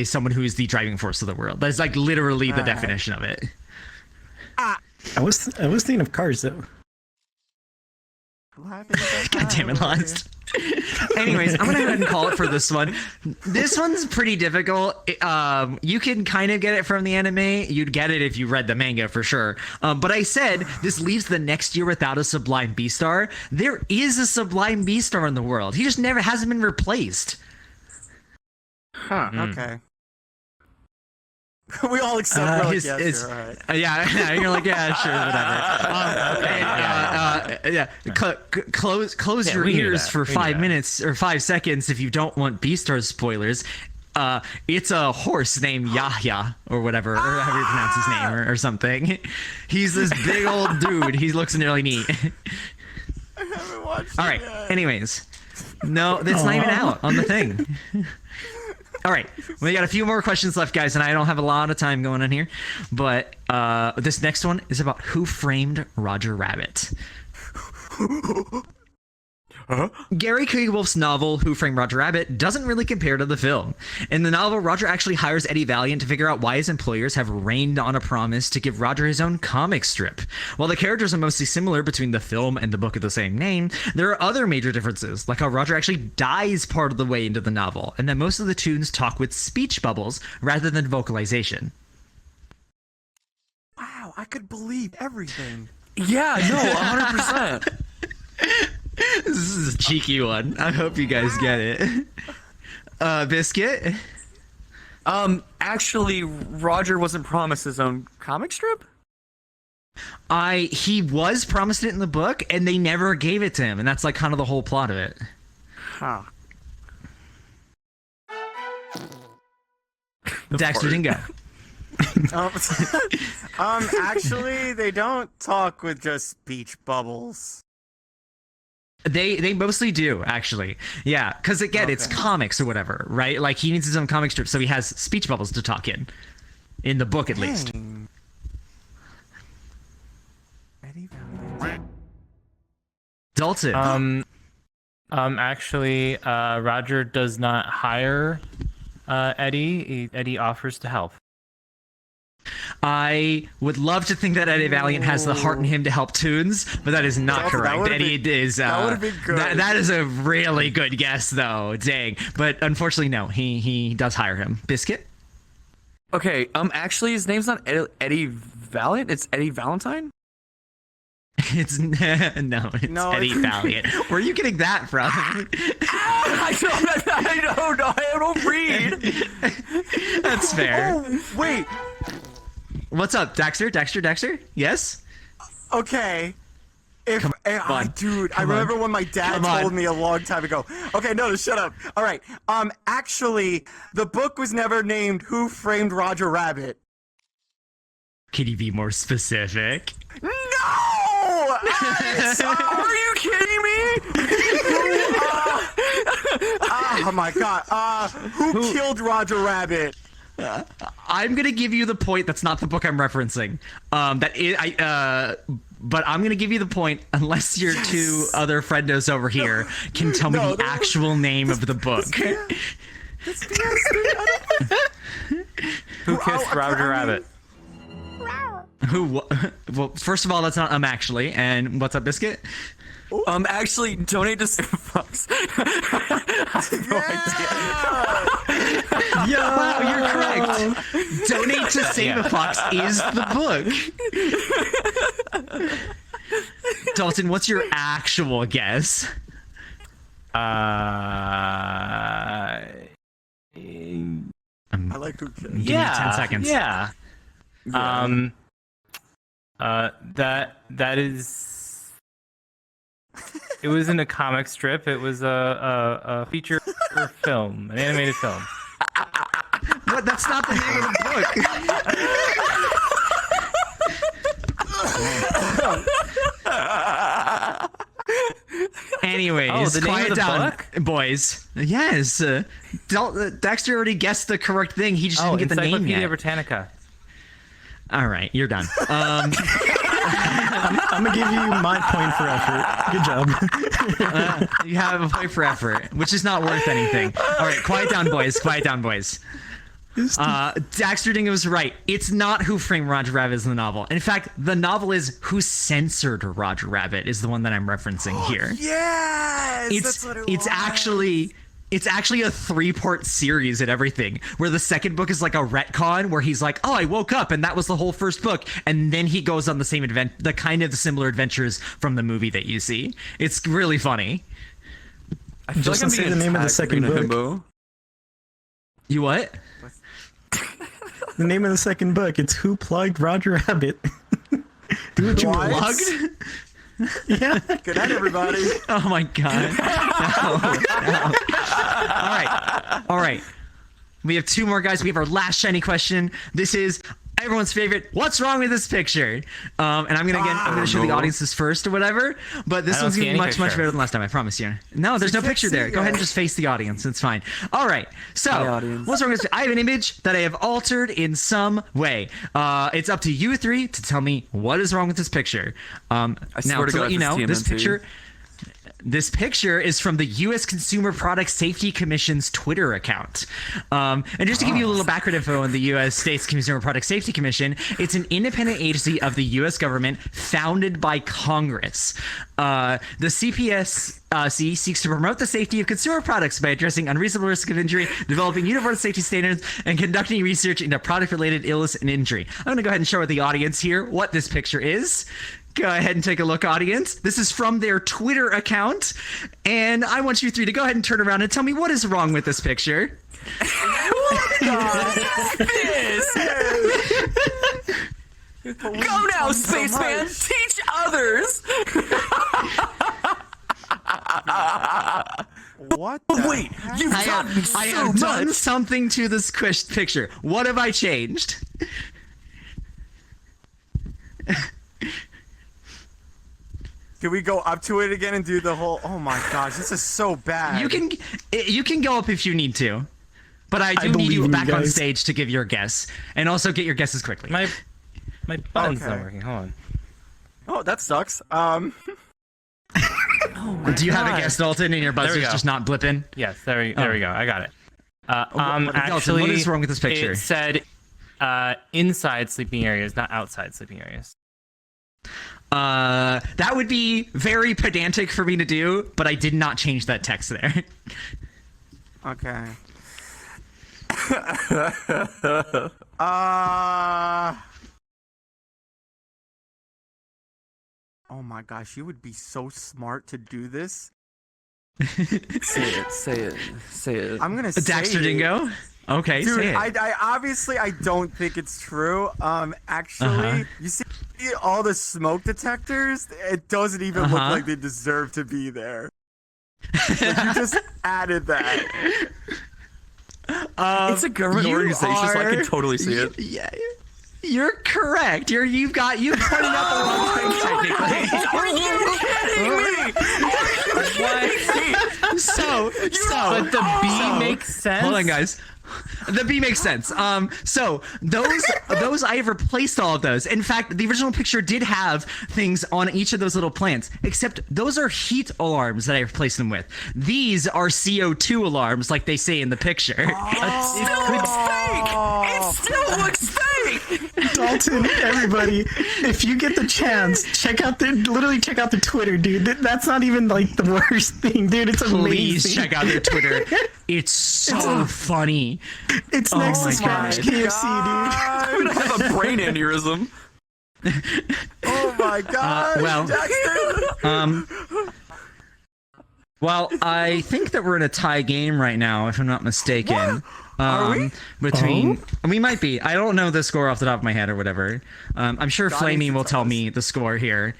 S1: someone who is the driving force of the world. That's literally the definition of it.
S5: I was thinking of cars though.
S1: God damn it, Lost. Anyways, I'm gonna go ahead and call it for this one. This one's pretty difficult. You can kind of get it from the anime. You'd get it if you read the manga for sure. But I said this leaves the next year without a Sublime Beastar. There is a Sublime Beastar in the world. He just hasn't been replaced.
S2: Huh. Okay. We all accept. We're yes, you're right.
S1: Yeah, you're like, yeah, sure, whatever. Close your ears for 5 minutes or 5 seconds if you don't want Beastar spoilers. It's a horse named Yahya or whatever, or however you pronounce his name or something. He's this big old dude. He looks nearly neat.
S2: I haven't watched.
S1: All right.
S2: Yet.
S1: Anyways, no, that's not even out on the thing. All right, we got a few more questions left, guys, and I don't have a lot of time going on here. But this next one is about who framed Roger Rabbit. Gary Wolf's novel Who Framed Roger Rabbit doesn't really compare to the film. In the novel, Roger actually hires Eddie Valiant to figure out why his employers have rained on a promise to give Roger his own comic strip. While the characters are mostly similar between the film and the book of the same name, there are other major differences, like how Roger actually dies part of the way into the novel, and that most of the tunes talk with speech bubbles rather than vocalization.
S2: Wow, I could believe everything.
S3: Yeah, no, 100%.
S1: This is a cheeky one. I hope you guys get it. Biscuit?
S3: Actually, Roger wasn't promised his own comic strip?
S1: He was promised it in the book, and they never gave it to him, and that's like kind of the whole plot of it.
S3: Huh.
S1: Daxter Dingo.
S2: Actually, they don't talk with just speech bubbles.
S1: They mostly do, actually. Yeah, because again, it's comics or whatever, right? Like, he needs his own comic strip, so he has speech bubbles to talk in the book at least. Dalton.
S4: Actually, Roger does not hire Eddie. Eddie offers to help.
S1: I would love to think that Eddie Valiant has the heart in him to help Toons, but that is not correct. Eddie is
S2: that would've been good.
S1: That is a really good guess, though. Dang, but unfortunately, no. He does hire him. Biscuit.
S3: Okay, actually, his name's not Eddie Valiant. It's Eddie Valentine.
S1: It's Eddie Valiant. Where are you getting that from?
S3: I don't know. I don't read.
S1: That's fair.
S2: Oh, wait.
S1: What's up, Daxter? Yes?
S2: Okay.
S1: on.
S2: I remember when my dad told me a long time ago. Okay, no, shut up. All right. Actually, the book was never named Who Framed Roger Rabbit.
S1: Can you be more specific?
S2: No! Are you kidding me? Oh my god. Who killed Roger Rabbit?
S1: I'm gonna give you the point. That's not the book I'm referencing. But I'm gonna give you the point unless your two other friendos over here can tell me the actual name of the book.
S2: That's BS.
S4: Who kissed Roger Rabbit?
S1: Who? Well, first of all, that's not actually. And what's up, Biscuit?
S3: Actually, donate to Save Fox. I have no idea.
S1: Yo, wow, you're correct. Donate to Save a Fox is the book. Dalton, what's your actual guess?
S2: I like who killed.
S1: Give me 10 seconds.
S4: Yeah. That is. It wasn't a comic strip. It was a feature film, an animated film.
S1: What? That's not the name of the book. Anyways,
S4: the name
S1: quiet
S4: of the
S1: down,
S4: book?
S1: boys. Yes, Dexter already guessed the correct thing. He just didn't get the name
S4: Encyclopedia
S1: yet.
S4: Britannica.
S1: All right, you're done.
S5: I'm gonna give you my point for effort. Good job.
S1: You have a point for effort, which is not worth anything. All right, quiet down, boys. Quiet down, boys. Daxter Dingo was right. It's not Who Framed Roger Rabbit is the novel. In fact, the novel is Who Censored Roger Rabbit is the one that I'm referencing here.
S2: Yes, that's what it was.
S1: It's actually a 3-part series and everything, where the second book is like a retcon where he's like, oh, I woke up and that was the whole first book. And then he goes on the same the kind of similar adventures from the movie that you see. It's really funny.
S3: I feel
S5: Just
S3: like I'm
S5: say
S3: being
S5: the name of the
S3: attacked,
S5: second
S3: Rena
S5: book.
S3: Himbo.
S1: You what?
S5: The name of the second book. It's Who Plugged Roger Rabbit. Do what you want.
S1: Plugged?
S5: Yeah.
S2: Good night, everybody.
S1: Oh my god. No. All right. We have 2 more guys. We have our last shiny question. This is everyone's favorite. What's wrong with this picture? And I'm gonna show the audiences first or whatever. But this one's gonna be much better than last time. I promise you. No, there's no picture there. Go ahead and just face the audience. It's fine. All right. So what's wrong with this? I have an image that I have altered in some way. It's up to you three to tell me what is wrong with this picture. Now to let you know, this picture is from the U.S. Consumer Product Safety Commission's Twitter account. And just to give you a little background info on the U.S. States Consumer Product Safety Commission, it's an independent agency of the U.S. government founded by Congress. The CPSC seeks to promote the safety of consumer products by addressing unreasonable risk of injury, developing uniform safety standards, and conducting research into product-related illness and injury. I'm going to go ahead and show with the audience here what this picture is. Go ahead and take a look, audience. This is from their Twitter account. And I want you three to go ahead and turn around and tell me what is wrong with this picture.
S3: Go now, spaceman. Teach others.
S2: What? Wait,
S3: You've taught me so
S1: I have
S3: much.
S1: done something to this picture. What have I changed?
S2: Can we go up to it again and do the whole? Oh my gosh, this is so bad.
S1: You can go up if you need to, but I do need
S5: believe
S1: you
S5: in
S1: back
S5: you
S1: on
S5: guys.
S1: stage to give your guess, and also get your guesses quickly.
S4: My button's not
S2: Okay.
S4: working. Hold on.
S2: Oh, that sucks.
S1: Do you have a guess, Dalton, and your buzzer's
S4: go.
S1: just not blipping?
S4: Yes, there we go. I got it.
S1: Dalton,
S4: Actually,
S1: what is wrong with this picture?
S4: It said inside sleeping areas, not outside sleeping areas.
S1: That would be very pedantic for me to do, but I did not change that text there.
S2: Okay. Oh my gosh, you would be so smart to do this.
S3: Say it.
S2: I'm gonna say
S1: Daxter
S2: it.
S1: Dingo? Okay,
S2: Dude,
S1: say it.
S2: I obviously I don't think it's true. Actually, you see all the smoke detectors? It doesn't even look like they deserve to be there. Like, you just added that.
S3: It's a government organization, so I can totally see it.
S1: Yeah, you're correct. You've pointed out the wrong thing technically.
S3: Are you kidding me?
S1: So,
S4: But the B makes sense.
S1: hold on, guys. The B makes sense. So those I have replaced all of those. In fact, the original picture did have things on each of those little plants, except those are heat alarms that I replaced them with. These are CO2 alarms, like they say in the picture.
S3: It still looks fake. It still looks fake.
S5: Dalton, everybody, if you get the chance, check out the Twitter, dude. That's not even like the worst thing, dude. It's amazing.
S1: Please check out their Twitter. It's so funny.
S5: It's next to Spanish KFC,
S3: I'm gonna have a brain aneurysm.
S2: Oh my god.
S1: well, Well, I think that we're in a tie game right now, if I'm not mistaken.
S2: Are we?
S1: We might be. I don't know the score off the top of my head or whatever. I'm sure Flamey will tell me the score here.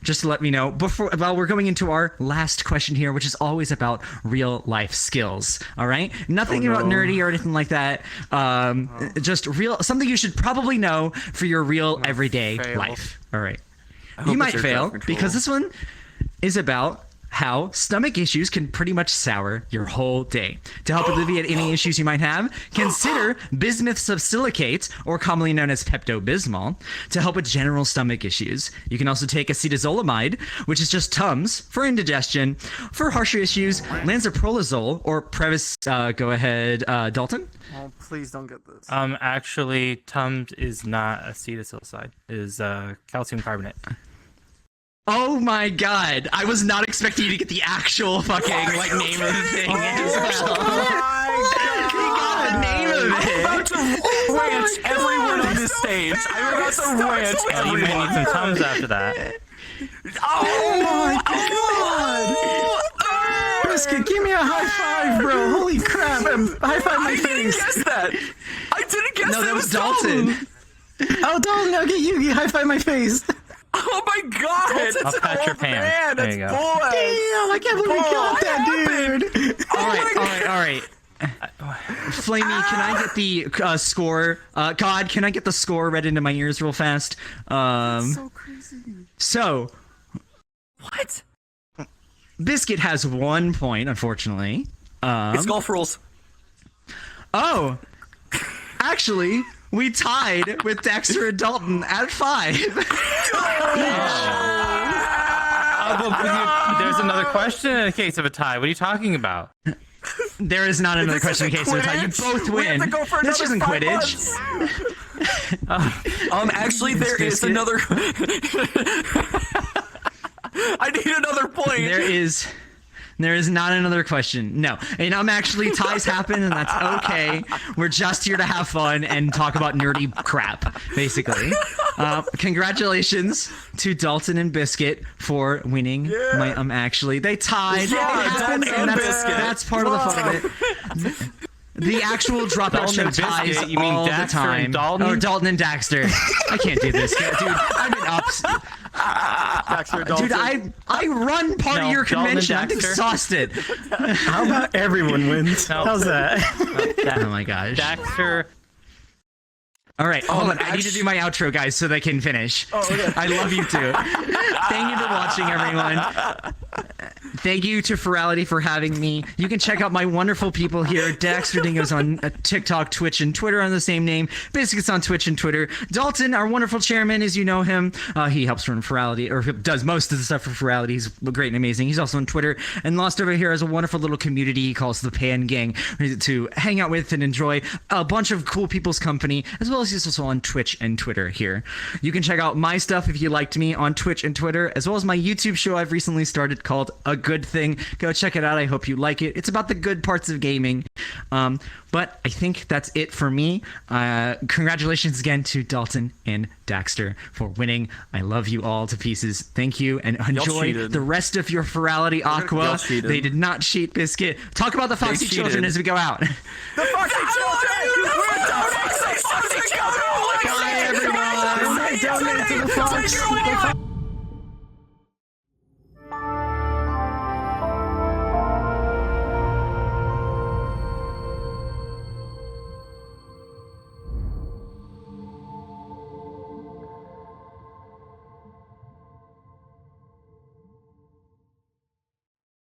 S1: Just to let me know while we're going into our last question here, which is always about real life skills. All right, nothing about nerdy or anything like that. Just something you should probably know for your real everyday life. All right. You might fail because this one is about how stomach issues can pretty much sour your whole day. To help alleviate any issues you might have, consider bismuth subsilicate, or commonly known as Pepto-Bismol, to help with general stomach issues. You can also take acetazolamide, which is just Tums, for indigestion. For harsher issues, lansoprazole or Previs. Go ahead, Dalton.
S2: Oh, please don't get this.
S4: Actually, Tums is not acetylsalicylate. It is calcium carbonate.
S1: Oh my god, I was not expecting you to get the actual fucking name of the thing as well. The name of
S3: I'm
S1: it.
S3: about to rant everyone on this stage. I'm about to rant
S4: Oh, you may need
S3: everyone.
S4: some Tums after that.
S2: Oh my god!
S5: Biscuit, give me a high five, bro. Holy crap. High five my
S3: I didn't
S5: face.
S3: guess that. I didn't guess
S1: No, that was
S3: Dalton.
S1: Dalton.
S5: Oh, Dalton, I'll get you. High five my face.
S3: Oh my god!
S4: I'll pat your pan.
S3: Man,
S4: There
S3: that's
S4: you go.
S3: boy.
S5: Damn, I can't believe we got that, dude.
S1: All right. Flamey, can I get the score? God, can I get the score read into my ears real fast?
S2: So crazy.
S1: So,
S3: What?
S1: Biscuit has 1 point, unfortunately.
S3: It's golf rules.
S1: Oh, actually, we tied with Dexter and Dalton at 5.
S4: There's another question in the case of a tie. What are you talking about?
S1: There is not another question in case of a tie. You both
S2: We have
S1: win.
S2: to go for
S1: This
S2: another
S1: isn't
S2: 5
S1: Quidditch.
S2: months.
S3: Actually, there is
S1: Biscuit.
S3: another. I need another point.
S1: There is not another question. No. And actually, ties happen, and that's okay. We're just here to have fun and talk about nerdy crap, basically. Congratulations to Dalton and Biscuit for winning my actually. They tied.
S3: Yeah,
S1: It happens,
S3: Dalton
S1: and
S3: and Biscuit.
S1: that's part of the fun of it. The actual dropout
S4: Dalton
S1: show
S4: and Biscuit,
S1: ties
S4: you mean
S1: all the
S4: Daxter
S1: time.
S4: and Dalton?
S1: Oh, Dalton and Daxter. I can't do this, dude. I've been up.
S2: Dexter, Dalton.
S1: Dude, I run part of
S4: No,
S1: your
S4: Dalton and
S1: convention. I'm
S4: Daxter.
S1: exhausted.
S5: How about everyone wins?
S4: No.
S5: How's that?
S1: Oh my gosh.
S4: Daxter.
S1: All right, hold on. I need to do my outro, guys, so they can finish.
S2: Oh, okay.
S1: I love you too. Thank you for watching, everyone. Thank you to Furality for having me. You can check out my wonderful people here. Daxter Dingo's on TikTok, Twitch, and Twitter on the same name. Biscuits on Twitch and Twitter. Dalton, our wonderful chairman, as you know him, he helps run Furality, or does most of the stuff for Furality. He's great and amazing. He's also on Twitter. And Lost over here has a wonderful little community he calls the Pan Gang to hang out with and enjoy a bunch of cool people's company, as well as he's also on Twitch and Twitter here. You can check out my stuff if you liked me on Twitch and Twitter, as well as my YouTube show I've recently started called A Good Thing. Go check it out. I hope you like it. It's about the good parts of gaming. But I think that's it for me. Congratulations again to Dalton and Daxter for winning. I love you all to pieces. Thank you, and enjoy
S3: cheated.
S1: the rest of your Furality Aqua.
S3: Y'all cheated.
S1: They did not cheat, Biscuit. Talk about the Foxy
S3: cheated.
S1: children as we go out.
S2: The Foxy Children! We're the Foxy Children!
S1: Bye, everyone.
S2: Donate to the Fox.